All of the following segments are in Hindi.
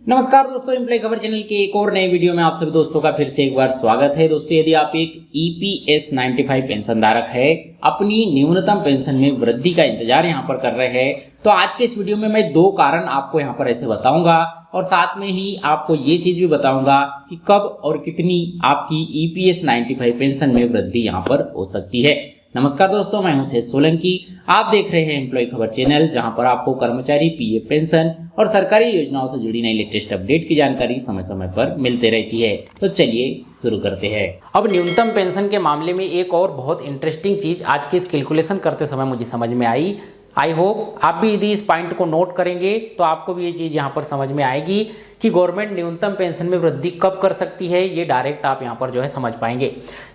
नमस्कार दोस्तों, एम्प्लॉय खबर चैनल के एक और नए वीडियो में आप सभी दोस्तों का फिर से एक बार स्वागत है। दोस्तों, यदि आप एक EPS 95 पेंशन धारक है, अपनी न्यूनतम पेंशन में वृद्धि का इंतजार यहां पर कर रहे हैं, तो आज के इस वीडियो में मैं दो कारण आपको यहां पर ऐसे बताऊंगा और साथ में ही आपको ये चीज भी बताऊंगा कि कब और कितनी आपकी EPS 95 पेंशन में वृद्धि यहां पर हो सकती है। नमस्कार दोस्तों, मैं हूं शेष सोलंकी। आप देख रहे हैं एम्प्लॉय खबर चैनल, जहां पर आपको कर्मचारी PF पेंशन और सरकारी योजनाओं से जुड़ी नई लेटेस्ट अपडेट की जानकारी समय समय पर मिलते रहती है। तो चलिए शुरू करते हैं। अब न्यूनतम पेंशन के मामले में एक और बहुत इंटरेस्टिंग चीज आज की इस कैलकुलेशन करते समय मुझे समझ में आई। आई होप आप भी यदि इस पॉइंट को नोट करेंगे तो आपको भी ये चीज़ यहाँ पर समझ में आएगी कि गवर्नमेंट न्यूनतम पेंशन में वृद्धि कब कर सकती है। ये डायरेक्ट आप यहाँ पर जो है समझ पाएंगे।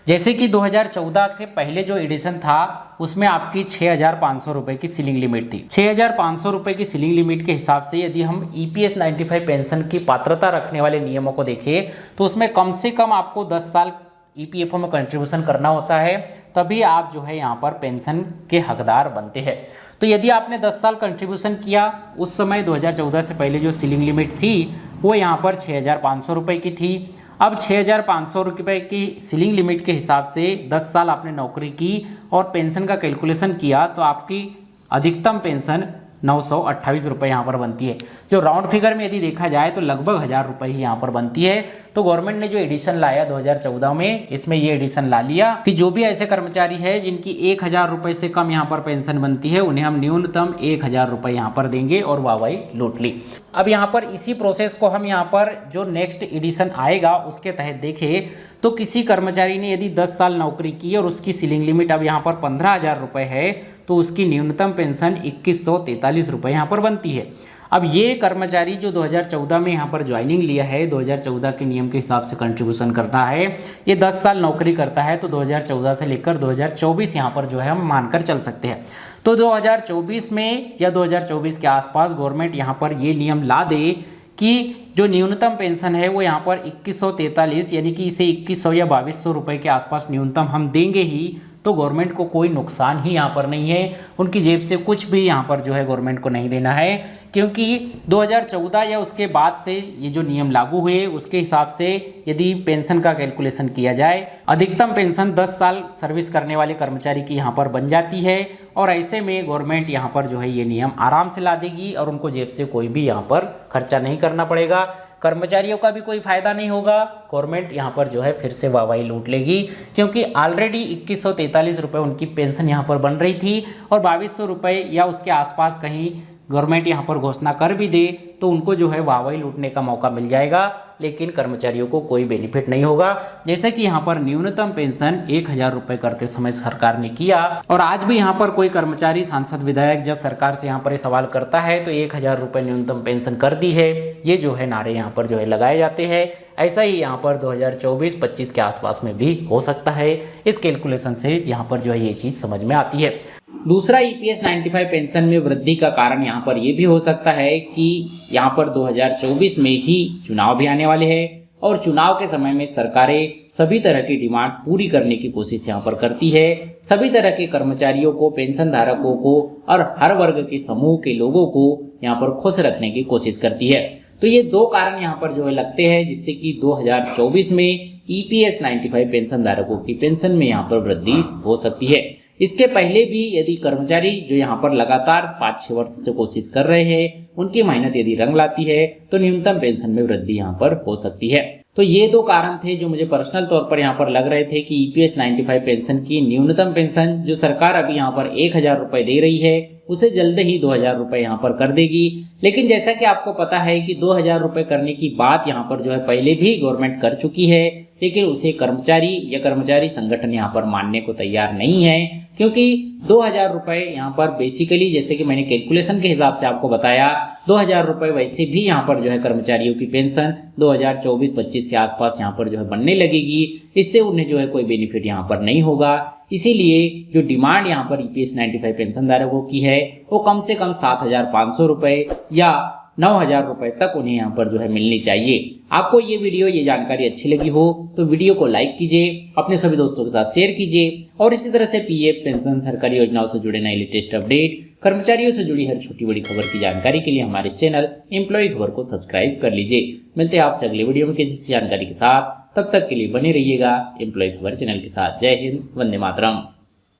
जैसे कि 2014 से पहले जो एडिशन था उसमें आपकी 6,500 रुपये की सीलिंग लिमिट थी। 6,500 रुपये की सीलिंग लिमिट के हिसाब से यदि हम EPS 95 पेंशन की पात्रता रखने वाले नियमों को देखें तो उसमें कम से कम आपको 10 साल EPFO में कंट्रीब्यूशन करना होता है, तभी आप जो है यहाँ पर पेंशन के हकदार बनते हैं। तो यदि आपने 10 साल कंट्रीब्यूशन किया, उस समय 2014 से पहले जो सीलिंग लिमिट थी वो यहाँ पर 6,500 रुपये की थी। अब 6,500 रुपये की सीलिंग लिमिट के हिसाब से 10 साल आपने नौकरी की और पेंशन का कैलकुलेशन किया तो आपकी अधिकतम पेंशन 928 रुपये यहाँ पर बनती है। जो राउंड फिगर में यदि देखा जाए तो लगभग 1,000 रुपये ही यहाँ पर बनती है। तो गवर्नमेंट ने जो एडिशन लाया 2014 में, इसमें ये एडिशन ला लिया कि जो भी ऐसे कर्मचारी है जिनकी 1,000 रुपये से कम यहाँ पर पेंशन बनती है, उन्हें हम न्यूनतम 1,000 रुपये यहाँ पर देंगे और वाहवाही लूट ली। अब यहाँ पर इसी प्रोसेस को हम यहाँ पर जो नेक्स्ट एडिशन आएगा उसके तहत देखें तो किसी कर्मचारी ने यदि 10 साल नौकरी की और उसकी सीलिंग लिमिट अब यहाँ पर 15,000 रुपये है तो उसकी न्यूनतम पेंशन 2,143 रुपये यहाँ पर बनती है। अब ये कर्मचारी जो 2014 में यहाँ पर ज्वाइनिंग लिया है, 2014 के नियम के हिसाब से कंट्रीब्यूशन करना है, ये 10 साल नौकरी करता है तो 2014 से लेकर 2024 यहाँ पर जो है हम मानकर चल सकते हैं। तो 2024 में या 2024 के आसपास गवर्नमेंट यहाँ पर ये नियम ला दे कि जो न्यूनतम पेंशन है वो यहाँ पर 2,143 यानी कि इसे 2,100 या 2,200 रुपये के आसपास न्यूनतम हम देंगे ही, तो गवर्नमेंट को कोई नुकसान ही यहाँ पर नहीं है। उनकी जेब से कुछ भी यहाँ पर जो है गवर्नमेंट को नहीं देना है, क्योंकि 2014 या उसके बाद से ये जो नियम लागू हुए उसके हिसाब से यदि पेंशन का कैलकुलेशन किया जाए, अधिकतम पेंशन 10 साल सर्विस करने वाले कर्मचारी की यहाँ पर बन जाती है और ऐसे में गवर्नमेंट यहाँ पर जो है ये नियम आराम से ला देगी और उनको जेब से कोई भी यहाँ पर खर्चा नहीं करना पड़ेगा। कर्मचारियों का भी कोई फायदा नहीं होगा, गवर्नमेंट यहाँ पर जो है फिर से वाहवाही लूट लेगी, क्योंकि ऑलरेडी 2,143 रुपये उनकी पेंशन यहाँ पर बन रही थी और 2,200 रुपये या उसके आसपास कहीं गवर्नमेंट यहाँ पर घोषणा कर भी दे तो उनको जो है वाहवाही लूटने का मौका मिल जाएगा, लेकिन कर्मचारियों को कोई बेनिफिट नहीं होगा। जैसे कि यहाँ पर न्यूनतम पेंशन 1,000 रुपये करते समय सरकार ने किया और आज भी यहाँ पर कोई कर्मचारी, सांसद, विधायक जब सरकार से यहाँ पर सवाल करता है तो 1,000 रुपये न्यूनतम पेंशन कर दी है, ये जो है नारे यहाँ पर जो है लगाए जाते हैं। ऐसा ही यहाँ पर 2024-25 के आसपास में भी हो सकता है। इस कैलकुलेशन से यहाँ पर जो है ये चीज़ समझ में आती है। दूसरा EPS 95 पेंशन में वृद्धि का कारण यहाँ पर यह भी हो सकता है कि यहाँ पर 2024 में ही चुनाव भी आने वाले हैं और चुनाव के समय में सरकारें सभी तरह की डिमांड्स पूरी करने की कोशिश यहाँ पर करती है। सभी तरह के कर्मचारियों को, पेंशन धारकों को और हर वर्ग के समूह के लोगों को यहाँ पर खुश रखने की कोशिश करती है। तो ये दो कारण यहाँ पर जो है लगते हैं जिससे कि 2024 में EPS 95 पेंशन धारकों की पेंशन में यहाँ पर वृद्धि हो सकती है। इसके पहले भी यदि कर्मचारी जो यहाँ पर लगातार 5-6 वर्ष से कोशिश कर रहे हैं, उनकी मेहनत यदि रंग लाती है तो न्यूनतम पेंशन में वृद्धि यहाँ पर हो सकती है। तो ये दो कारण थे जो मुझे पर्सनल तौर पर यहाँ पर लग रहे थे कि EPS 95 पेंशन की न्यूनतम पेंशन जो सरकार अभी यहाँ पर 1,000 रुपये दे रही है उसे जल्द ही 2,000 रुपये यहाँ पर कर देगी। लेकिन जैसा कि आपको पता है कि 2,000 रुपये करने की बात यहाँ पर जो है पहले भी गवर्नमेंट कर चुकी है, लेकिन उसे कर्मचारी या कर्मचारी संगठन यहाँ पर मानने को तैयार नहीं है, क्योंकि 2,000 रुपये यहाँ पर बेसिकली, जैसे कि मैंने कैलकुलेशन के हिसाब से आपको बताया, 2,000 रुपये वैसे भी यहाँ पर जो है कर्मचारियों की पेंशन 2024-25 के आसपास यहाँ पर जो है बनने लगेगी। इससे उन्हें जो है कोई बेनिफिट यहाँ पर नहीं होगा। इसीलिए जो डिमांड यहाँ पर EPS 95 पेंशन धारकों की है वो कम से कम 7,500 रुपये या 9,000 रुपए तक उन्हें यहाँ पर जो है मिलनी चाहिए। आपको ये वीडियो, ये जानकारी अच्छी लगी हो तो वीडियो को लाइक कीजिए, अपने सभी दोस्तों के साथ शेयर कीजिए और इसी तरह से पीएफ, पेंशन, सरकारी योजनाओं से जुड़े नए लेटेस्ट अपडेट, कर्मचारियों से जुड़ी हर छोटी बड़ी खबर की जानकारी के लिए हमारे इस चैनल एम्प्लॉय खबर को सब्सक्राइब कर लीजिए। मिलते हैं आपसे अगले वीडियो में किसी जानकारी के साथ, तब तक के लिए बने रहिएगा एम्प्लॉय खबर चैनल के साथ। जय हिंद, वंदे मातरम।